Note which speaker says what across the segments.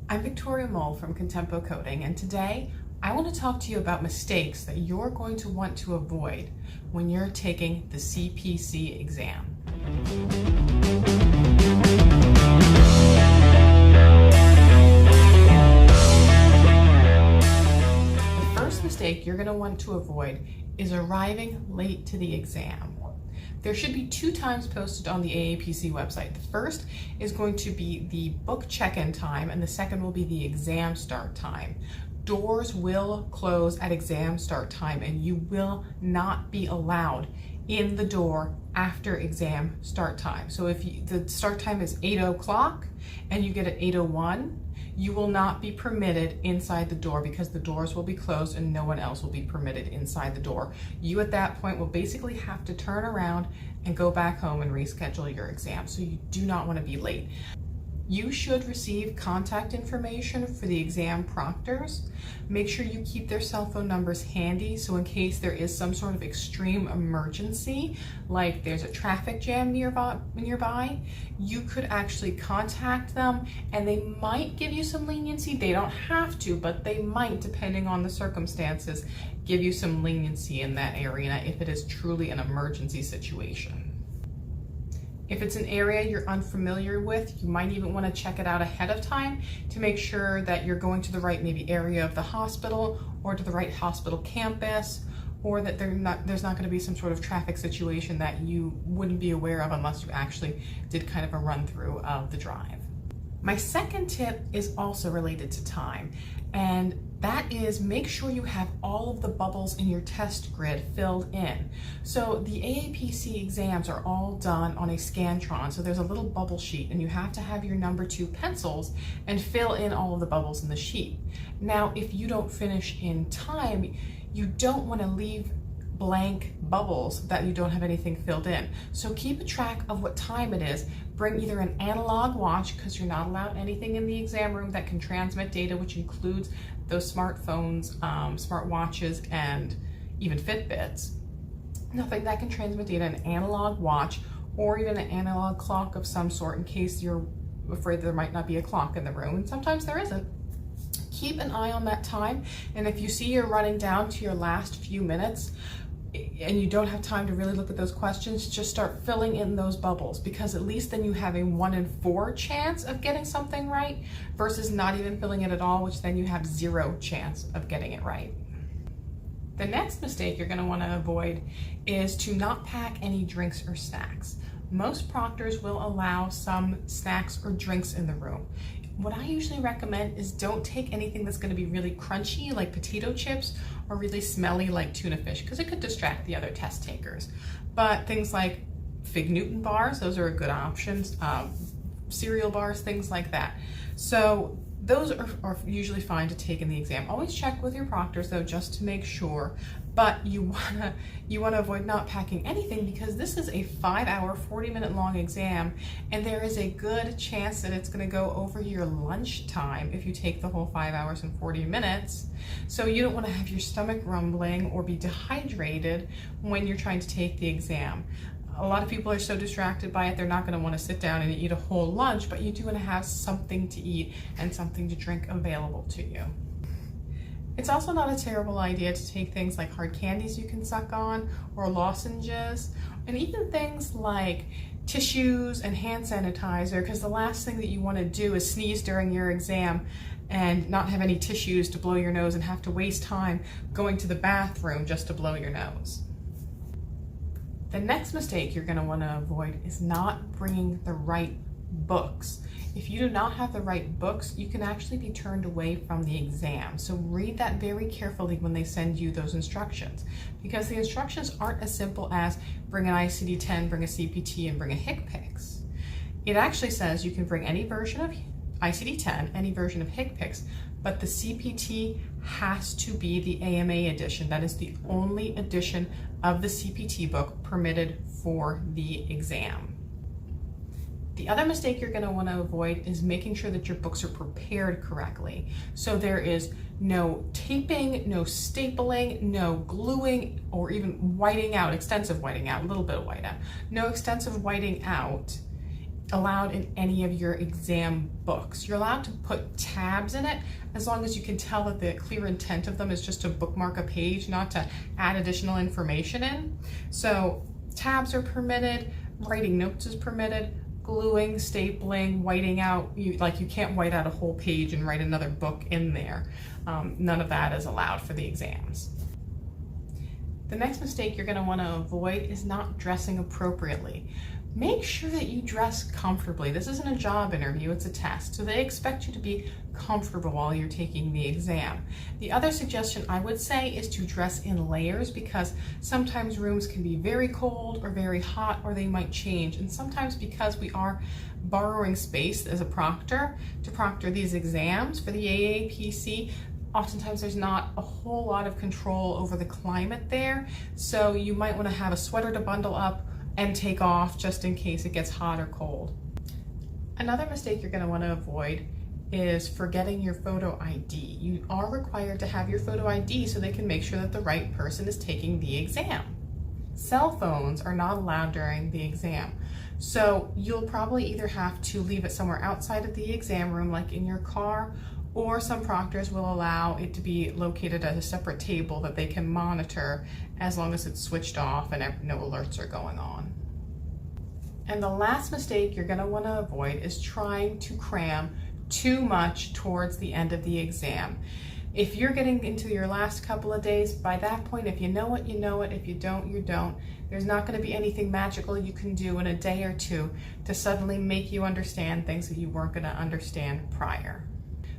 Speaker 1: I'm Victoria Mole from Contempo Coding, and today I want to talk to you about mistakes that you're going to want to avoid when you're taking the CPC exam. The first mistake you're going to want to avoid is arriving late to the exam. There should be 2 times posted on the AAPC website. The first is going to be the book check-in time, and the second will be the exam start time. Doors will close at exam start time, and you will not be allowed in the door after exam start time. So if the start time is 8 o'clock and you get at 8:01, you will not be permitted inside the door because the doors will be closed and no one else will be permitted inside the door. You at that point will basically have to turn around and go back home and reschedule your exam. So you do not want to be late. You should receive contact information for the exam proctors. Make sure you keep their cell phone numbers handy, so in case there is some sort of extreme emergency, like there's a traffic jam nearby, you could actually contact them and they might give you some leniency. They don't have to, but they might, depending on the circumstances, give you some leniency in that area if it is truly an emergency situation. If it's an area you're unfamiliar with, you might even want to check it out ahead of time to make sure that you're going to the right maybe area of the hospital or to the right hospital campus, or that there's not going to be some sort of traffic situation that you wouldn't be aware of unless you actually did kind of a run through of the drive. My second tip is also related to time, and that is make sure you have all of the bubbles in your test grid filled in. So the AAPC exams are all done on a Scantron, so there's a little bubble sheet and you have to have your number 2 pencils and fill in all of the bubbles in the sheet. Now, if you don't finish in time, you don't want to leave blank bubbles that you don't have anything filled in. So keep a track of what time it is. Bring either an analog watch, because you're not allowed anything in the exam room that can transmit data, which includes those smartphones, smart watches, and even Fitbits. Nothing that can transmit data, an analog watch, or even an analog clock of some sort in case you're afraid there might not be a clock in the room, and sometimes there isn't. Keep an eye on that time, and if you see you're running down to your last few minutes and you don't have time to really look at those questions, just start filling in those bubbles, because at least then you have a 1 in 4 chance of getting something right versus not even filling it at all, which then you have 0 chance of getting it right. The next mistake you're going to want to avoid is to not pack any drinks or snacks. Most proctors will allow some snacks or drinks in the room. What I usually recommend is don't take anything that's going to be really crunchy, like potato chips, or really smelly, like tuna fish, because it could distract the other test takers. But things like Fig Newton bars, those are good options, cereal bars, things like that. So those are usually fine to take in the exam. Always check with your proctors though, just to make sure. But you wanna avoid not packing anything, because this is a 5-hour, 40-minute long exam, and there is a good chance that it's gonna go over your lunch time if you take the whole 5 hours and 40 minutes. So you don't wanna have your stomach rumbling or be dehydrated when you're trying to take the exam. A lot of people are so distracted by it, they're not going to want to sit down and eat a whole lunch, but you do want to have something to eat and something to drink available to you. It's also not a terrible idea to take things like hard candies you can suck on, or lozenges, and even things like tissues and hand sanitizer, because the last thing that you want to do is sneeze during your exam and not have any tissues to blow your nose and have to waste time going to the bathroom just to blow your nose. The next mistake you're going to want to avoid is not bringing the right books. If you do not have the right books, you can actually be turned away from the exam. So read that very carefully when they send you those instructions, because the instructions aren't as simple as bring an ICD-10, bring a CPT, and bring a HCPCS. It actually says you can bring any version of ICD-10, any version of HCPCS, but the CPT has to be the AMA edition. That is the only edition of the CPT book permitted for the exam. The other mistake you're going to want to avoid is making sure that your books are prepared correctly. So there is no taping, no stapling, no gluing, or even whiting out, extensive whiting out, a little bit of white out. No extensive whiting out allowed in any of your exam books. You're allowed to put tabs in it as long as you can tell that the clear intent of them is just to bookmark a page, not to add additional information in. So tabs are permitted, writing notes is permitted, gluing, stapling, whiting out, you can't white out a whole page and write another book in there. None of that is allowed for the exams. The next mistake you're going to want to avoid is not dressing appropriately. Make sure that you dress comfortably. This isn't a job interview, it's a test. So they expect you to be comfortable while you're taking the exam. The other suggestion I would say is to dress in layers, because sometimes rooms can be very cold or very hot, or they might change. And sometimes, because we are borrowing space as a proctor to proctor these exams for the AAPC, oftentimes there's not a whole lot of control over the climate there. So you might want to have a sweater to bundle up and take off just in case it gets hot or cold. Another mistake you're going to want to avoid is forgetting your photo ID. You are required to have your photo ID so they can make sure that the right person is taking the exam. Cell phones are not allowed during the exam. So you'll probably either have to leave it somewhere outside of the exam room, like in your car, or some proctors will allow it to be located at a separate table that they can monitor as long as it's switched off and no alerts are going on. And the last mistake you're going to want to avoid is trying to cram too much towards the end of the exam. If you're getting into your last couple of days, by that point, if you know it, you know it. If you don't, you don't. There's not going to be anything magical you can do in a day or two to suddenly make you understand things that you weren't going to understand prior.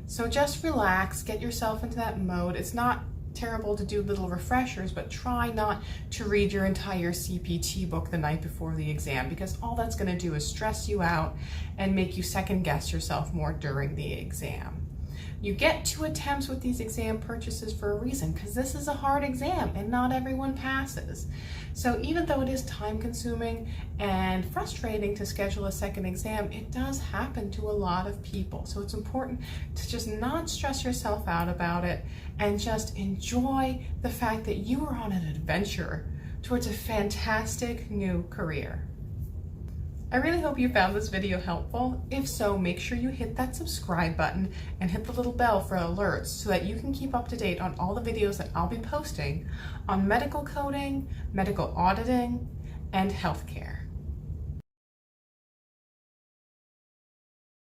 Speaker 1: So just relax, get yourself into that mode. It's not terrible to do little refreshers, but try not to read your entire CPT book the night before the exam, because all that's going to do is stress you out and make you second guess yourself more during the exam. You get 2 attempts with these exam purchases for a reason, because this is a hard exam and not everyone passes. So even though it is time consuming and frustrating to schedule a second exam, it does happen to a lot of people. So it's important to just not stress yourself out about it and just enjoy the fact that you are on an adventure towards a fantastic new career. I really hope you found this video helpful. If so, make sure you hit that subscribe button and hit the little bell for alerts so that you can keep up to date on all the videos that I'll be posting on medical coding, medical auditing, and healthcare.